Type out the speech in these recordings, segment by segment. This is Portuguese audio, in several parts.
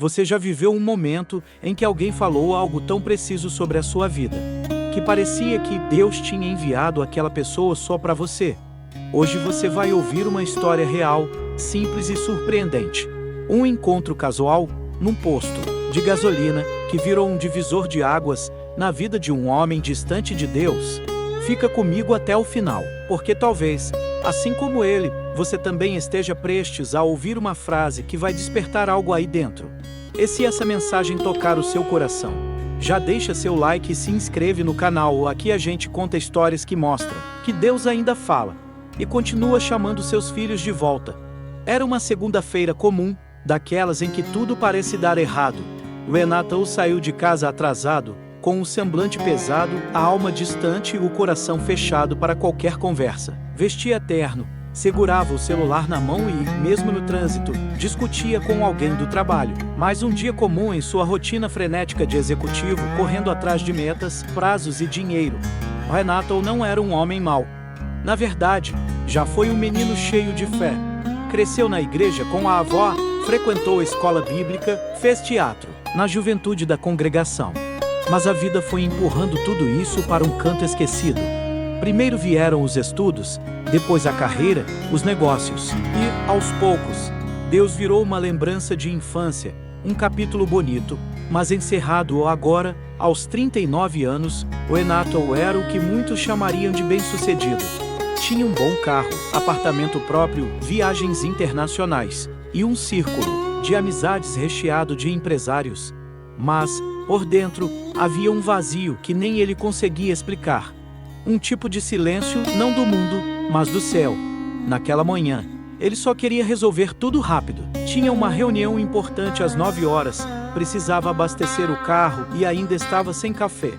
Você já viveu um momento em que alguém falou algo tão preciso sobre a sua vida, que parecia que Deus tinha enviado aquela pessoa só para você? Hoje você vai ouvir uma história real, simples e surpreendente. Um encontro casual, num posto de gasolina, que virou um divisor de águas na vida de um homem distante de Deus. Fica comigo até o final, porque talvez, assim como ele, você também esteja prestes a ouvir uma frase que vai despertar algo aí dentro. E se essa mensagem tocar o seu coração, já deixa seu like e se inscreve no canal. Aqui a gente conta histórias que mostram que Deus ainda fala e continua chamando seus filhos de volta. Era uma segunda-feira comum, daquelas em que tudo parece dar errado. Renato saiu de casa atrasado, com o semblante pesado, a alma distante e o coração fechado para qualquer conversa. Vestia terno, segurava o celular na mão e, mesmo no trânsito, discutia com alguém do trabalho. Mais um dia comum em sua rotina frenética de executivo, correndo atrás de metas, prazos e dinheiro. Renato não era um homem mau. Na verdade, já foi um menino cheio de fé. Cresceu na igreja com a avó, frequentou a escola bíblica, fez teatro, na juventude da congregação. Mas a vida foi empurrando tudo isso para um canto esquecido. Primeiro vieram os estudos, depois a carreira, os negócios. E, aos poucos, Deus virou uma lembrança de infância, um capítulo bonito, mas encerrado agora, aos 39 anos, Renato era o que muitos chamariam de bem-sucedido. Tinha um bom carro, apartamento próprio, viagens internacionais e um círculo de amizades recheado de empresários. Mas, por dentro, havia um vazio que nem ele conseguia explicar. Um tipo de silêncio, não do mundo, mas do céu. Naquela manhã, ele só queria resolver tudo rápido. Tinha uma reunião importante às 9 horas, precisava abastecer o carro e ainda estava sem café.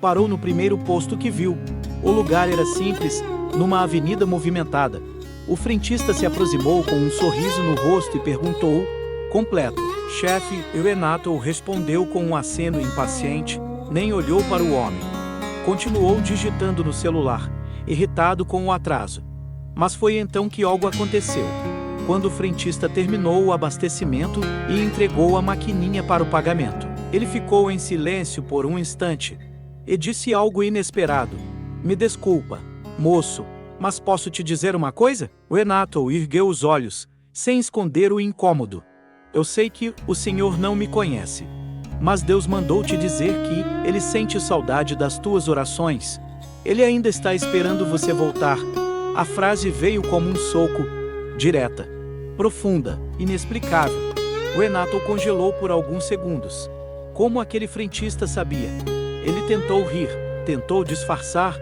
Parou no primeiro posto que viu. O lugar era simples, numa avenida movimentada. O frentista se aproximou com um sorriso no rosto e perguntou: completo, chefe? E Renato respondeu com um aceno impaciente, nem olhou para o homem. Continuou digitando no celular, irritado com o atraso. Mas foi então que algo aconteceu. Quando o frentista terminou o abastecimento e entregou a maquininha para o pagamento, ele ficou em silêncio por um instante e disse algo inesperado: me desculpa, moço, mas posso te dizer uma coisa? Renato ergueu os olhos, sem esconder o incômodo. Eu sei que o senhor não me conhece, mas Deus mandou te dizer que Ele sente saudade das tuas orações. Ele ainda está esperando você voltar. A frase veio como um soco, direta, profunda, inexplicável. Renato congelou por alguns segundos. Como aquele frentista sabia? Ele tentou rir, tentou disfarçar,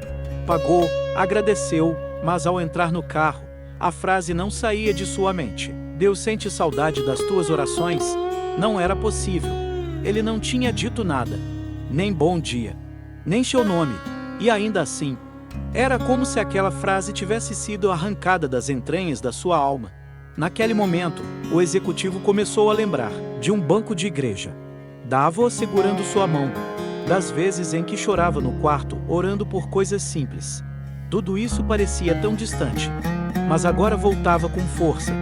pagou, agradeceu, mas ao entrar no carro, a frase não saía de sua mente. Deus sente saudade das tuas orações? Não era possível. Ele não tinha dito nada, nem bom dia, nem seu nome, e ainda assim, era como se aquela frase tivesse sido arrancada das entranhas da sua alma. Naquele momento, o executivo começou a lembrar de um banco de igreja, da avó segurando sua mão, das vezes em que chorava no quarto, orando por coisas simples. Tudo isso parecia tão distante, mas agora voltava com força.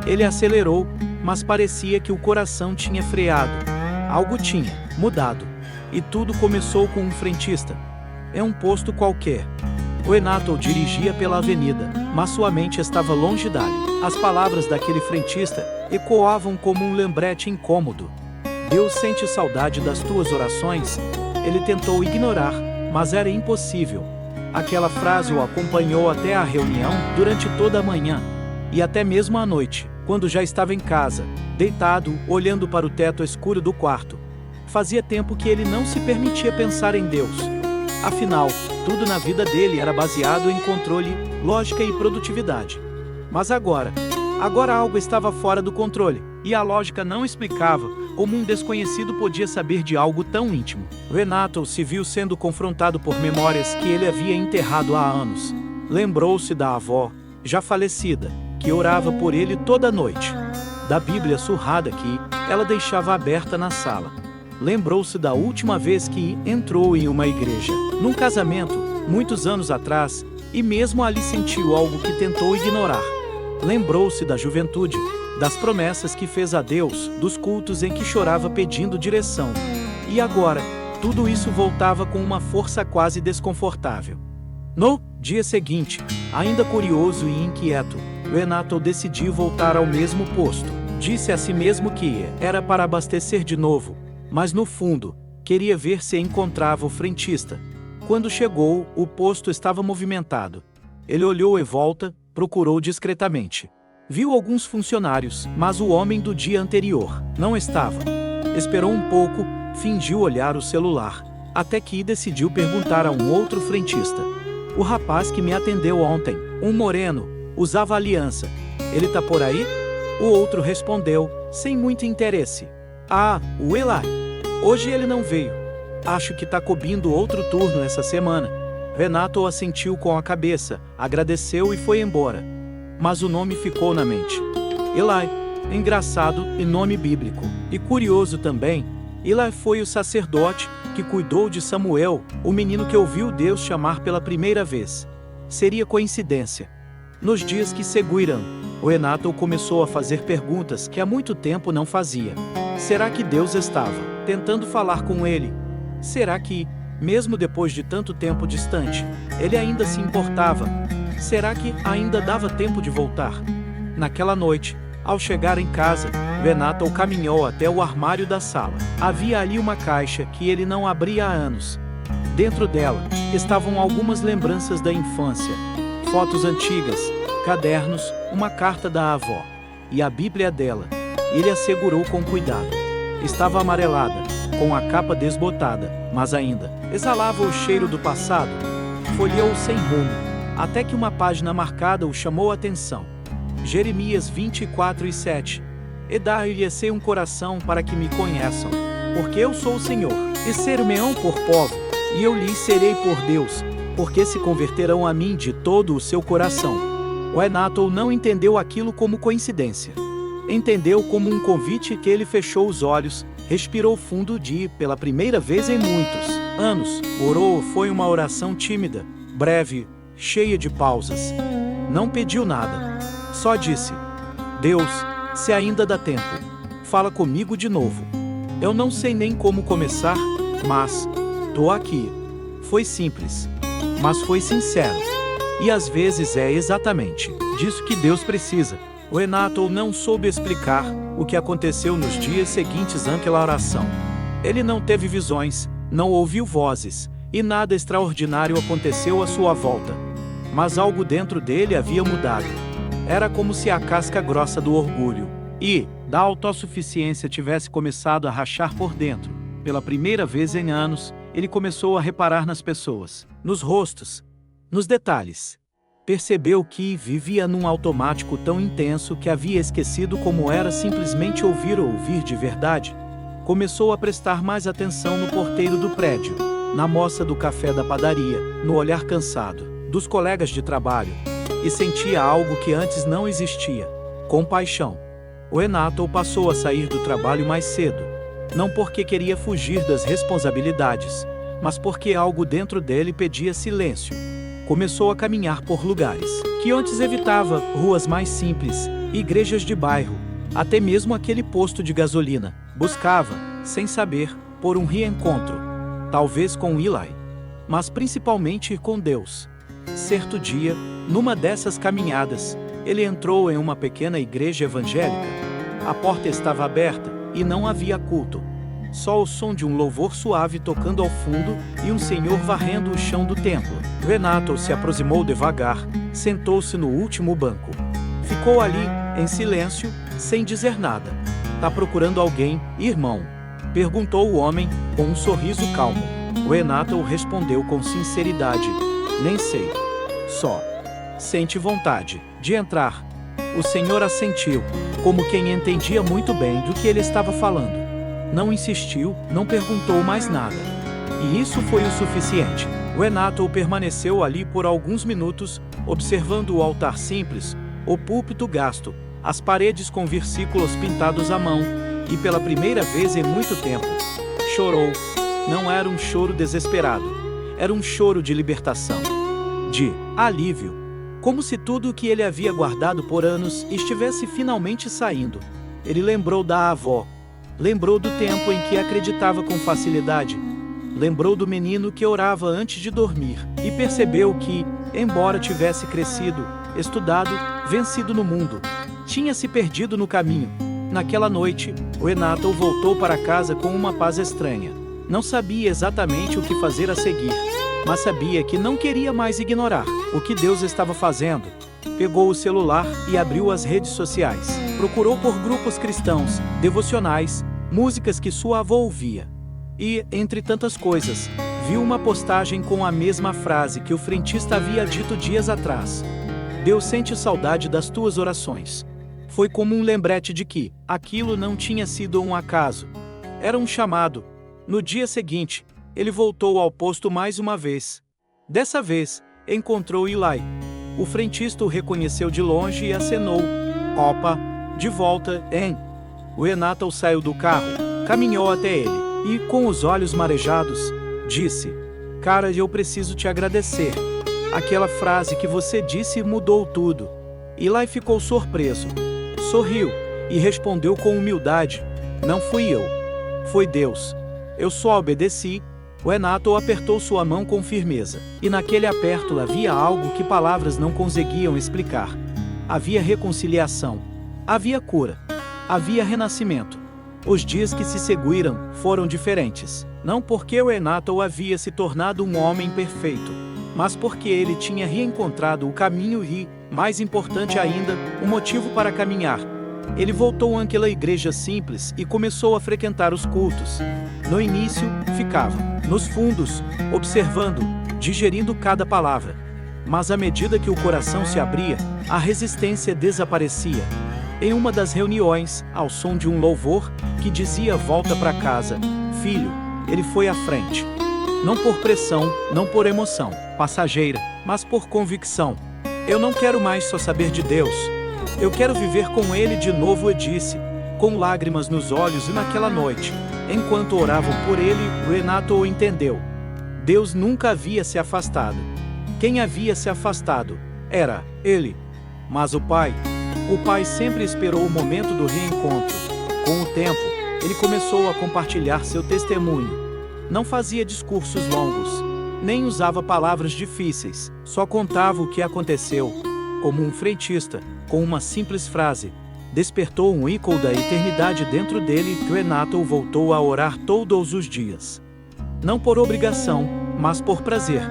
Ele acelerou, mas parecia que o coração tinha freado. Algo tinha mudado. E tudo começou com um frentista. É um posto qualquer. Renato dirigia pela avenida, mas sua mente estava longe dali. As palavras daquele frentista ecoavam como um lembrete incômodo. Deus sente saudade das tuas orações. Ele tentou ignorar, mas era impossível. Aquela frase o acompanhou até a reunião, durante toda a manhã, e até mesmo à noite, quando já estava em casa, deitado, olhando para o teto escuro do quarto. Fazia tempo que ele não se permitia pensar em Deus. Afinal, tudo na vida dele era baseado em controle, lógica e produtividade. Mas agora algo estava fora do controle, e a lógica não explicava como um desconhecido podia saber de algo tão íntimo. Renato se viu sendo confrontado por memórias que ele havia enterrado há anos. Lembrou-se da avó, já falecida, que orava por ele toda noite. Da Bíblia surrada que ela deixava aberta na sala. Lembrou-se da última vez que entrou em uma igreja, num casamento, muitos anos atrás, e mesmo ali sentiu algo que tentou ignorar. Lembrou-se da juventude, das promessas que fez a Deus, dos cultos em que chorava pedindo direção. E agora, tudo isso voltava com uma força quase desconfortável. No dia seguinte, ainda curioso e inquieto, Renato decidiu voltar ao mesmo posto. Disse a si mesmo que era para abastecer de novo, mas no fundo, queria ver se encontrava o frentista. Quando chegou, o posto estava movimentado. Ele olhou em volta, procurou discretamente. Viu alguns funcionários, mas o homem do dia anterior não estava. Esperou um pouco, fingiu olhar o celular, até que decidiu perguntar a um outro frentista. O rapaz que me atendeu ontem, um moreno, usava aliança. Ele tá por aí? O outro respondeu, sem muito interesse. Ah, o Eli. Hoje ele não veio. Acho que tá cobrindo outro turno essa semana. Renato assentiu com a cabeça, agradeceu e foi embora. Mas o nome ficou na mente. Eli, engraçado e nome bíblico. E curioso também, Eli foi o sacerdote que cuidou de Samuel, o menino que ouviu Deus chamar pela primeira vez. Seria coincidência. Nos dias que seguiram, o Renato começou a fazer perguntas que há muito tempo não fazia. Será que Deus estava tentando falar com ele? Será que, mesmo depois de tanto tempo distante, ele ainda se importava? Será que ainda dava tempo de voltar? Naquela noite, ao chegar em casa, Renato caminhou até o armário da sala. Havia ali uma caixa que ele não abria há anos. Dentro dela, estavam algumas lembranças da infância, fotos antigas, cadernos, uma carta da avó e a Bíblia dela. Ele a segurou com cuidado. Estava amarelada, com a capa desbotada, mas ainda exalava o cheiro do passado. Folheou sem rumo, até que uma página marcada o chamou a atenção. Jeremias 24:7. E dar-lhes um coração para que me conheçam, porque eu sou o Senhor, e ser-me-ão por povo, e eu lhes serei por Deus, porque se converterão a mim de todo o seu coração. O Renato não entendeu aquilo como coincidência. Entendeu como um convite que ele fechou os olhos, respirou fundo pela primeira vez em muitos anos. Orou, foi uma oração tímida, breve, cheia de pausas. Não pediu nada. Só disse: Deus, se ainda dá tempo, fala comigo de novo. Eu não sei nem como começar, mas tô aqui. Foi simples, mas foi sincero. E às vezes é exatamente disso que Deus precisa. O Renato não soube explicar o que aconteceu nos dias seguintes àquela oração. Ele não teve visões, não ouviu vozes, e nada extraordinário aconteceu à sua volta. Mas algo dentro dele havia mudado. Era como se a casca grossa do orgulho e da autossuficiência tivesse começado a rachar por dentro. Pela primeira vez em anos, ele começou a reparar nas pessoas, nos rostos, nos detalhes. Percebeu que vivia num automático tão intenso que havia esquecido como era simplesmente ouvir ou ouvir de verdade. Começou a prestar mais atenção no porteiro do prédio, na moça do café da padaria, no olhar cansado dos colegas de trabalho, e sentia algo que antes não existia: compaixão. O Renato passou a sair do trabalho mais cedo, não porque queria fugir das responsabilidades, mas porque algo dentro dele pedia silêncio. Começou a caminhar por lugares que antes evitava, ruas mais simples, igrejas de bairro, até mesmo aquele posto de gasolina. Buscava, sem saber, por um reencontro, talvez com Eli, mas principalmente com Deus. Certo dia, numa dessas caminhadas, ele entrou em uma pequena igreja evangélica. A porta estava aberta e não havia culto. Só o som de um louvor suave tocando ao fundo e um senhor varrendo o chão do templo. Renato se aproximou devagar, sentou-se no último banco. Ficou ali, em silêncio, sem dizer nada. Tá procurando alguém, irmão? Perguntou o homem, com um sorriso calmo. O Renato respondeu com sinceridade: nem sei. Só sente vontade de entrar. O senhor assentiu, como quem entendia muito bem do que ele estava falando. Não insistiu, não perguntou mais nada. E isso foi o suficiente. O Renato permaneceu ali por alguns minutos, observando o altar simples, o púlpito gasto, as paredes com versículos pintados à mão, e pela primeira vez em muito tempo, chorou. Não era um choro desesperado, era um choro de libertação, de alívio. Como se tudo o que ele havia guardado por anos estivesse finalmente saindo. Ele lembrou da avó. Lembrou do tempo em que acreditava com facilidade. Lembrou do menino que orava antes de dormir. E percebeu que, embora tivesse crescido, estudado, vencido no mundo, tinha se perdido no caminho. Naquela noite, o Renato voltou para casa com uma paz estranha. Não sabia exatamente o que fazer a seguir, mas sabia que não queria mais ignorar o que Deus estava fazendo. Pegou o celular e abriu as redes sociais. Procurou por grupos cristãos, devocionais, músicas que sua avó ouvia. E, entre tantas coisas, viu uma postagem com a mesma frase que o frentista havia dito dias atrás. Deus sente saudade das tuas orações. Foi como um lembrete de que aquilo não tinha sido um acaso. Era um chamado. No dia seguinte, ele voltou ao posto mais uma vez. Dessa vez, encontrou Eli. O frentista o reconheceu de longe e acenou. Opa, de volta, hein? O Renato saiu do carro, caminhou até ele e, com os olhos marejados, disse: Cara, eu preciso te agradecer. Aquela frase que você disse mudou tudo. Eli ficou surpreso. Sorriu e respondeu com humildade: Não fui eu. Foi Deus. Eu só obedeci. O Renato apertou sua mão com firmeza, e naquele aperto havia algo que palavras não conseguiam explicar. Havia reconciliação. Havia cura. Havia renascimento. Os dias que se seguiram foram diferentes. Não porque o Renato havia se tornado um homem perfeito, mas porque ele tinha reencontrado o caminho e, mais importante ainda, um motivo para caminhar. Ele voltou àquela igreja simples e começou a frequentar os cultos. No início, ficava nos fundos, observando, digerindo cada palavra. Mas à medida que o coração se abria, a resistência desaparecia. Em uma das reuniões, ao som de um louvor que dizia volta para casa, filho, ele foi à frente. Não por pressão, não por emoção passageira, mas por convicção. Eu não quero mais só saber de Deus. Eu quero viver com Ele de novo, eu disse, com lágrimas nos olhos. E naquela noite, enquanto oravam por ele, o Renato o entendeu. Deus nunca havia se afastado. Quem havia se afastado era ele. Mas o Pai sempre esperou o momento do reencontro. Com o tempo, ele começou a compartilhar seu testemunho. Não fazia discursos longos, nem usava palavras difíceis, só contava o que aconteceu. Como um frentista, com uma simples frase, despertou um eco da eternidade dentro dele que o Renato voltou a orar todos os dias. Não por obrigação, mas por prazer.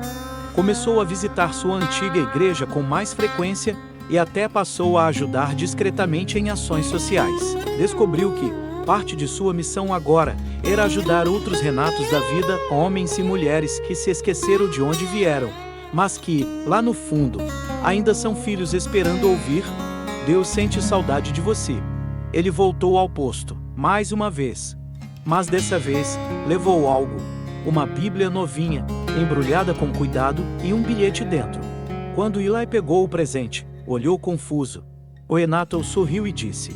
Começou a visitar sua antiga igreja com mais frequência e até passou a ajudar discretamente em ações sociais. Descobriu que parte de sua missão agora era ajudar outros Renatos da vida, homens e mulheres que se esqueceram de onde vieram, mas que, lá no fundo, ainda são filhos esperando ouvir: Deus sente saudade de você. Ele voltou ao posto, mais uma vez. Mas dessa vez, levou algo. Uma Bíblia novinha, embrulhada com cuidado, e um bilhete dentro. Quando Eli pegou o presente, olhou confuso. O Renato sorriu e disse: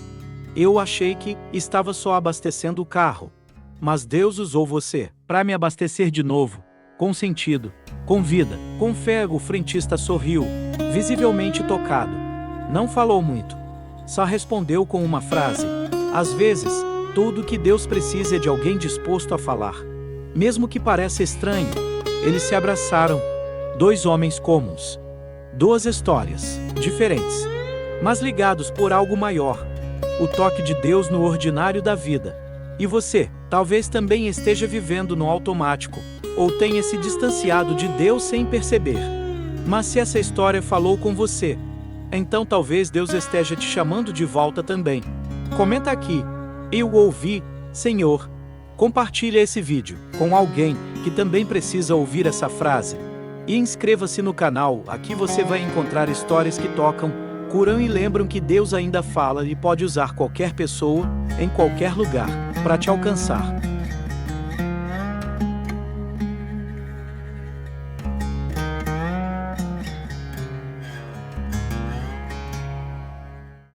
Eu achei que estava só abastecendo o carro. Mas Deus usou você para me abastecer de novo. Com sentido, com vida, com fé. O frentista sorriu, visivelmente tocado. Não falou muito. Só respondeu com uma frase: Às vezes, tudo o que Deus precisa é de alguém disposto a falar. Mesmo que pareça estranho, eles se abraçaram. Dois homens comuns. Duas histórias, diferentes, mas ligados por algo maior. O toque de Deus no ordinário da vida. E você, talvez também esteja vivendo no automático, ou tenha se distanciado de Deus sem perceber. Mas se essa história falou com você, então talvez Deus esteja te chamando de volta também. Comenta aqui: Eu ouvi, Senhor. Compartilhe esse vídeo com alguém que também precisa ouvir essa frase. E inscreva-se no canal. Aqui você vai encontrar histórias que tocam, curam e lembram que Deus ainda fala e pode usar qualquer pessoa, em qualquer lugar, para te alcançar.